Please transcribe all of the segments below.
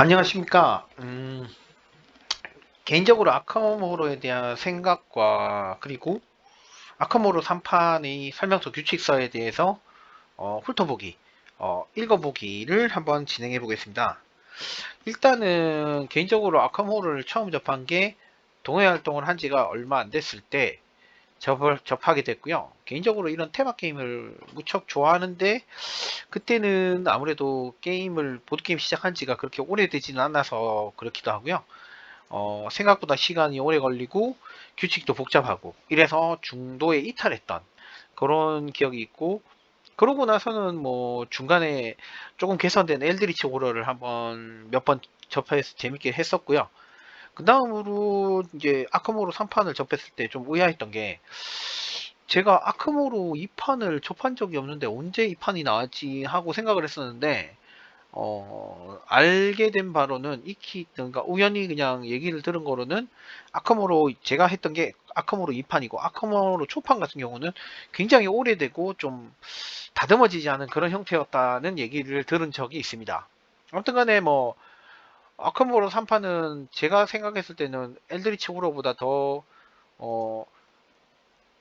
안녕하십니까. 개인적으로 아카모로에 대한 생각과 그리고 아카모로 3판의 설명서 규칙서에 대해서 훑어보기, 읽어보기를 한번 진행해 보겠습니다. 일단은 개인적으로 아카모로를 처음 접한 게 동호회 활동을 한 지가 얼마 안 됐을 때 접하게 됐고요. 개인적으로 이런 테마 게임을 무척 좋아하는데 그때는 아무래도 보드게임 시작한 지가 그렇게 오래되지는 않아서 그렇기도 하고요. 생각보다 시간이 오래 걸리고 규칙도 복잡하고 이래서 중도에 이탈했던 그런 기억이 있고, 그러고 나서는 뭐 중간에 조금 개선된 엘드리치 오러를 한번 몇 번 접해서 재밌게 했었고요. 그 다음으로 이제 아크모로 3판을 접했을 때 좀 의아했던 게, 제가 아크모로 2판을 접한 적이 없는데 언제 2판이 나왔지 하고 생각을 했었는데, 알게 된 바로는 그러니까 우연히 그냥 얘기를 들은 거로는 아크모로 제가 했던 게 아크모로 2판이고, 아크모로 초판 같은 경우는 굉장히 오래되고 좀 다듬어지지 않은 그런 형태였다는 얘기를 들은 적이 있습니다. 아무튼 간에 뭐 아크모로 3판은 제가 생각했을 때는 엘드리치 오로보다 더 어,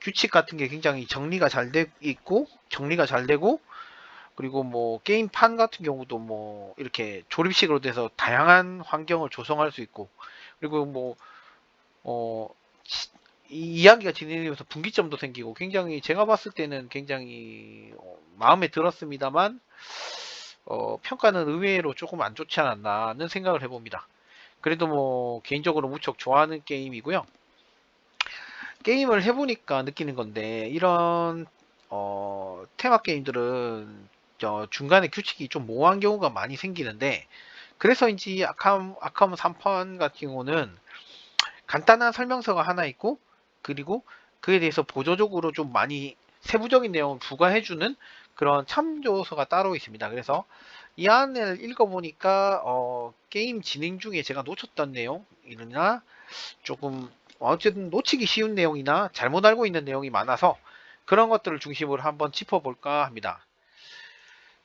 규칙 같은 게 굉장히 정리가 잘 돼 있고, 정리가 잘 되고, 그리고 뭐 게임판 같은 경우도 뭐 이렇게 조립식으로 돼서 다양한 환경을 조성할 수 있고, 그리고 뭐 어, 이 이야기가 진행되면서 분기점도 생기고, 굉장히 제가 봤을 때는 굉장히 마음에 들었습니다만, 평가는 의외로 조금 안 좋지 않았나는 생각을 해봅니다. 그래도 뭐 개인적으로 무척 좋아하는 게임이고요. 게임을 해보니까 느끼는 건데, 이런 테마 게임들은 중간에 규칙이 좀 모호한 경우가 많이 생기는데, 그래서인지 아캄 3판 같은 경우는 간단한 설명서가 하나 있고, 그리고 그에 대해서 보조적으로 좀 많이 세부적인 내용을 부과해주는 그런 참조서가 따로 있습니다. 그래서 이 안을 읽어보니까 게임 진행 중에 제가 놓쳤던 내용이나 조금 어쨌든 놓치기 쉬운 내용이나 잘못 알고 있는 내용이 많아서 그런 것들을 중심으로 한번 짚어볼까 합니다.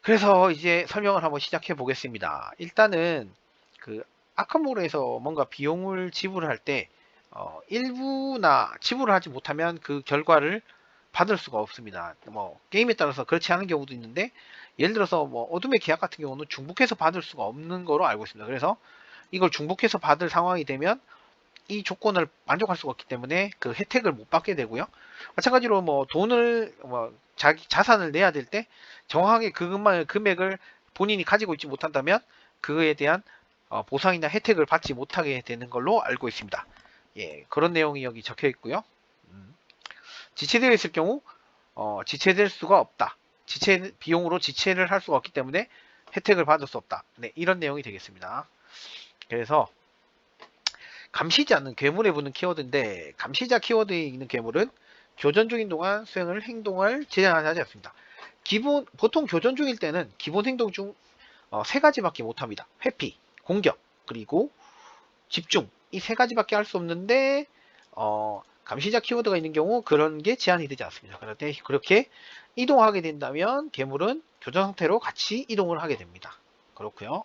그래서 이제 설명을 한번 시작해 보겠습니다. 일단은 그 아카모르에서 뭔가 비용을 지불할 때 일부나 지불을 하지 못하면 그 결과를 받을 수가 없습니다. 뭐 게임에 따라서 그렇지 않은 경우도 있는데, 예를 들어서 뭐 어둠의 계약 같은 경우는 중복해서 받을 수가 없는 거로 알고 있습니다. 그래서 이걸 중복해서 받을 상황이 되면 이 조건을 만족할 수가 없기 때문에 그 혜택을 못 받게 되고요. 마찬가지로 뭐 돈을 자기 자산을 내야 될 때 정확하게 금액을 본인이 가지고 있지 못한다면 그에 대한 보상이나 혜택을 받지 못하게 되는 걸로 알고 있습니다. 예, 그런 내용이 여기 적혀 있고요. 지체되어 있을 경우 지체될 수가 없다. 비용으로 지체를 할 수가 없기 때문에 혜택을 받을 수 없다. 네, 이런 내용이 되겠습니다. 그래서 감시지 않는 괴물에 붙는 키워드인데, 감시자 키워드에 있는 괴물은 교전 중인 동안 수행을 행동을 제한하지 않습니다. 보통 교전 중일 때는 기본 행동 중 세 가지밖에 못합니다. 회피, 공격, 그리고 집중, 이 세 가지밖에 할 수 없는데, 감시자 키워드가 있는 경우 그런 게 제한이 되지 않습니다. 그런데 그렇게 이동하게 된다면 괴물은 교전 상태로 같이 이동을 하게 됩니다. 그렇고요.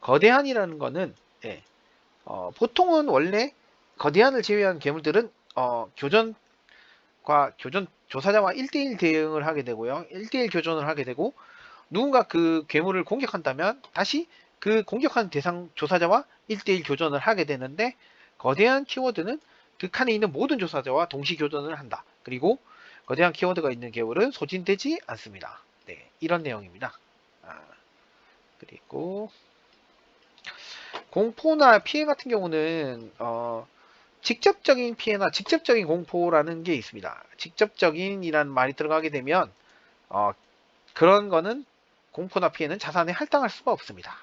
거대한이라는 거는, 예, 보통은 원래 거대한을 제외한 괴물들은 교전 조사자와 1대1 대응을 하게 되고요. 1대1 교전을 하게 되고, 누군가 그 괴물을 공격한다면 다시 그 공격한 대상 조사자와 1대1 교전을 하게 되는데, 거대한 키워드는 그 칸에 있는 모든 조사자와 동시 교전을 한다. 그리고 거대한 키워드가 있는 괴물은 소진되지 않습니다. 네, 이런 내용입니다. 그리고 공포나 피해 같은 경우는 직접적인 피해나 직접적인 공포라는 게 있습니다. 직접적인이라는 말이 들어가게 되면 어, 그런 거는 공포나 피해는 자산에 할당할 수가 없습니다.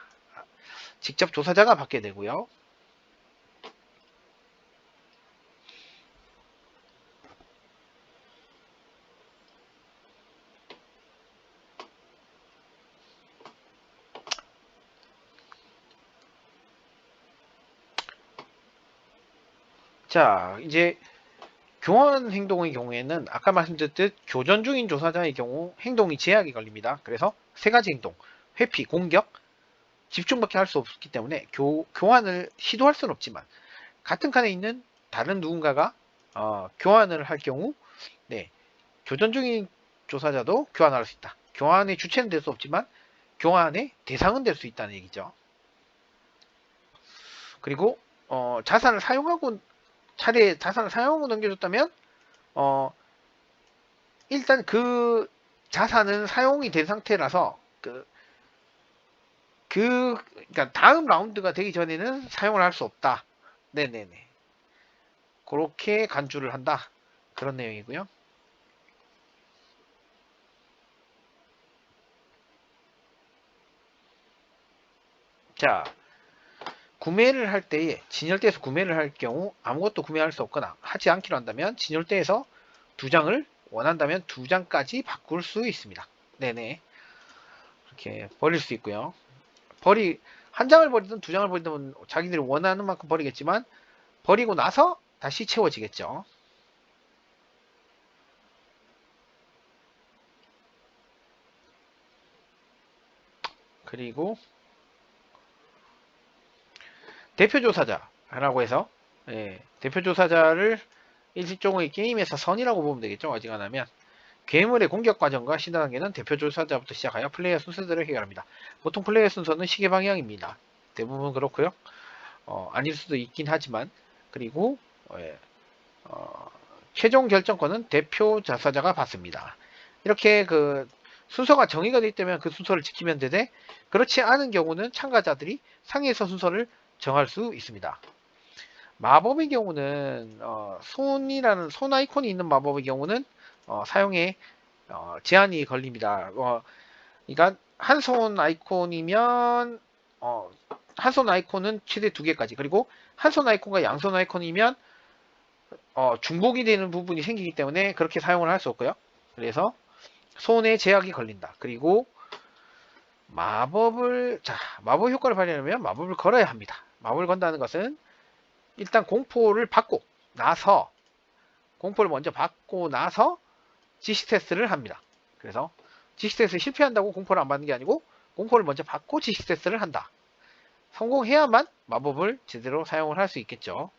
직접 조사자가 받게 되고요. 자, 이제 교환 행동의 경우에는 아까 말씀드렸듯 교전 중인 조사자의 경우 행동이 제약이 걸립니다. 그래서 세 가지 행동, 회피, 공격, 집중밖에 할 수 없기 때문에 교환을 시도할 수는 없지만 같은 칸에 있는 다른 누군가가 교환을 할 경우 네, 교전 중인 조사자도 교환할 수 있다. 교환의 주체는 될 수 없지만 교환의 대상은 될 수 있다는 얘기죠. 그리고 자산을 사용하고 차례에 자산을 사용하고 넘겨줬다면 일단 그 자산은 사용이 된 상태라서 그러니까 다음 라운드가 되기 전에는 사용을 할 수 없다. 네네네. 그렇게 간주를 한다. 그런 내용이고요. 자, 구매를 할 때에 진열대에서 구매를 할 경우 아무것도 구매할 수 없거나 하지 않기로 한다면 진열대에서 두 장을 원한다면 두 장까지 바꿀 수 있습니다. 네네. 이렇게 버릴 수 있고요. 한 장을 버리든 두 장을 버리든 자기들이 원하는 만큼 버리겠지만 버리고 나서 다시 채워지겠죠. 그리고 대표조사자라고 해서 대표조사자를 일종의 게임에서 선이라고 보면 되겠죠. 어지간하면 괴물의 공격 과정과 시도 단계는 대표조사자부터 시작하여 플레이어 순서대로 해결합니다. 보통 플레이어 순서는 시계 방향입니다. 대부분 그렇고요. 아닐 수도 있긴 하지만 그리고 최종 결정권은 대표 자사자가 받습니다. 이렇게 그 순서가 정의가 되어 있다면 그 순서를 지키면 되되 그렇지 않은 경우는 참가자들이 상위에서 순서를 정할 수 있습니다. 마법의 경우는 손 아이콘이 있는 마법의 경우는 사용에 제한이 걸립니다. 그러니까 한 손 아이콘이면 한 손 아이콘은 최대 2개까지 그리고 한 손 아이콘과 양손 아이콘이면 중복이 되는 부분이 생기기 때문에 그렇게 사용을 할 수 없고요. 그래서 손에 제약이 걸린다. 그리고 마법 효과를 발휘하려면 마법을 걸어야 합니다. 마법을 건다는 것은 일단 공포를 먼저 받고 나서 지식 테스트를 합니다. 그래서 지식 테스트 실패한다고 공포를 안 받는 게 아니고 공포를 먼저 받고 지식 테스트를 한다. 성공해야만 마법을 제대로 사용을 할 수 있겠죠.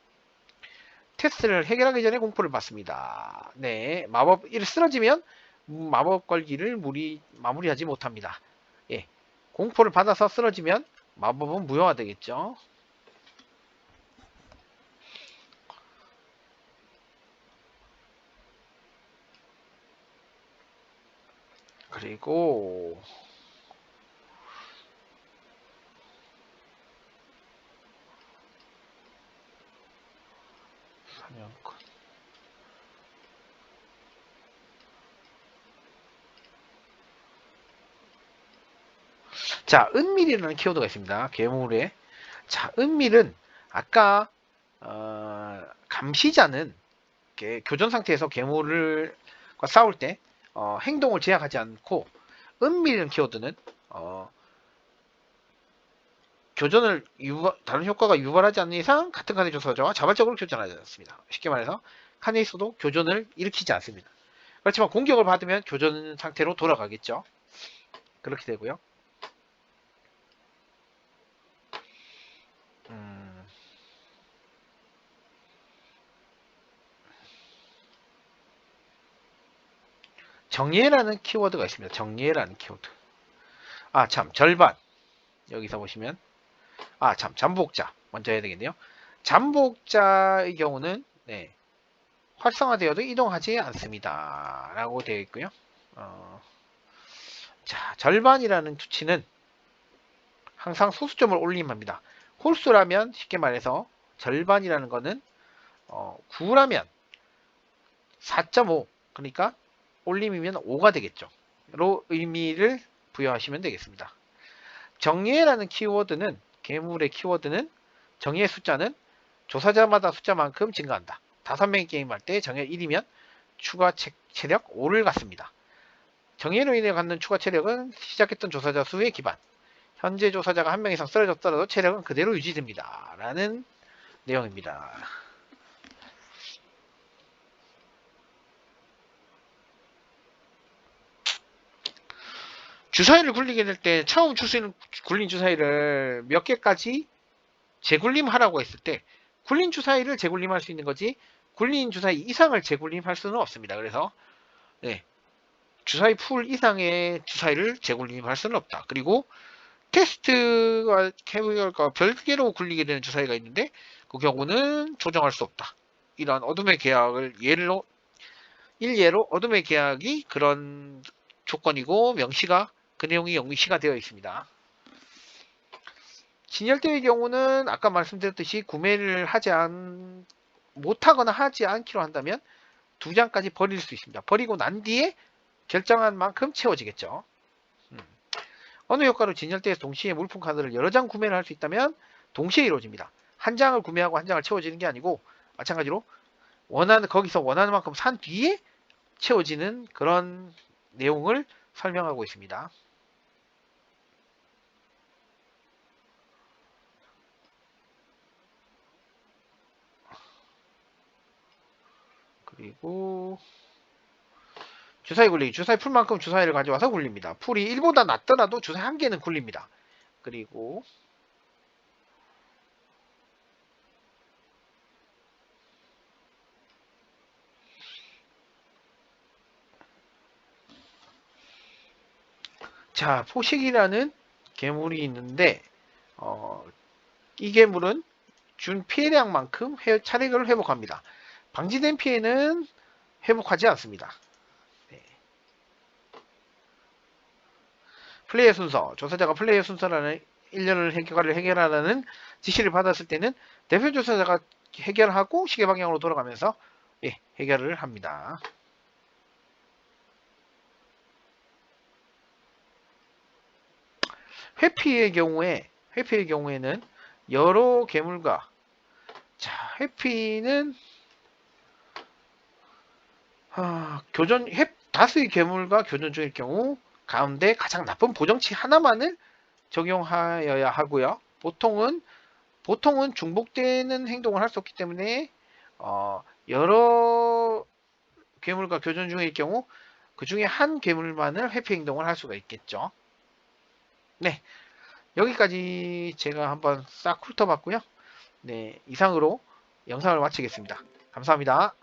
테스트를 해결하기 전에 공포를 받습니다. 네, 쓰러지면 마법 걸기를 마무리하지 못합니다. 예, 공포를 받아서 쓰러지면 마법은 무효화 되겠죠. 그리고 사냥꾼. 자, 은밀이라는 키워드가 있습니다. 괴물에. 자, 은밀은 아까 감시자는 교전 상태에서 괴물과 싸울 때 행동을 제약하지 않고 은밀이라는 키워드는 교전을 다른 효과가 유발하지 않는 이상 같은 칸의 조사자와 자발적으로 교전하지 않습니다. 쉽게 말해서 칸에 있어도 교전을 일으키지 않습니다. 그렇지만 공격을 받으면 교전 상태로 돌아가겠죠. 그렇게 되고요. 정예라는 키워드가 있습니다. 정예라는 키워드. 절반. 여기서 보시면 잠복자 먼저 해야 되겠네요. 잠복자의 경우는 활성화되어도 이동하지 않습니다. 라고 되어 있고요. 절반이라는 투치는 항상 소수점을 올림합니다. 홀수라면 쉽게 말해서 절반이라는 거는 9라면 4.5 그러니까 올림이면 5가 되겠죠. 로 의미를 부여하시면 되겠습니다. 정예라는 키워드는 괴물의 키워드는 정예의 숫자는 조사자마다 숫자만큼 증가한다. 5명이 게임할 때 정예 1이면 추가 체력 5를 갖습니다. 정예로 인해 갖는 추가 체력은 시작했던 조사자 수에 기반. 현재 조사자가 한 명 이상 쓰러졌더라도 체력은 그대로 유지됩니다. 라는 내용입니다. 주사위를 굴리게 될 때 처음 굴린 주사위를 몇 개까지 재굴림하라고 했을 때 굴린 주사위를 재굴림할 수 있는 거지 굴린 주사위 이상을 재굴림할 수는 없습니다. 그래서 네, 주사위 풀 이상의 주사위를 재굴림할 수는 없다. 그리고 테스트가 캐비어가 별개로 굴리게 되는 주사위가 있는데 그 경우는 조정할 수 없다. 이런 어둠의 계약을 일례로 어둠의 계약이 그런 조건이고 명시가 그 내용이 명시가 되어 있습니다. 진열대의 경우는 아까 말씀드렸듯이 구매를 못하거나 하지 않기로 한다면 2장까지 버릴 수 있습니다. 버리고 난 뒤에 결정한 만큼 채워지겠죠. 어느 효과로 진열대에서 동시에 물품 카드를 여러 장 구매를 할 수 있다면 동시에 이루어집니다. 한 장을 구매하고 한 장을 채워지는 게 아니고 마찬가지로 거기서 원하는 만큼 산 뒤에 채워지는 그런 내용을 설명하고 있습니다. 그리고 주사위 굴리기. 주사위 풀만큼 주사위를 가져와서 굴립니다. 풀이 1보다 낮더라도 주사위 한 개는 굴립니다. 그리고 자, 포식이라는 괴물이 있는데 이 괴물은 준 피해량만큼 차례를 회복합니다. 방지된 피해는 회복하지 않습니다. 네. 플레이의 순서. 조사자가 플레이의 순서라는 일련을 해결하라는 지시를 받았을 때는 대표 조사자가 해결하고 시계 방향으로 돌아가면서 해결을 합니다. 회피의 경우에는 여러 괴물과 회피는 다수의 괴물과 교전 중일 경우 가운데 가장 나쁜 보정치 하나만을 적용하여야 하고요. 보통은 중복되는 행동을 할 수 없기 때문에 여러 괴물과 교전 중일 경우 그 중에 한 괴물만을 회피 행동을 할 수가 있겠죠. 네, 여기까지 제가 한번 싹 훑어봤고요. 네, 이상으로 영상을 마치겠습니다. 감사합니다.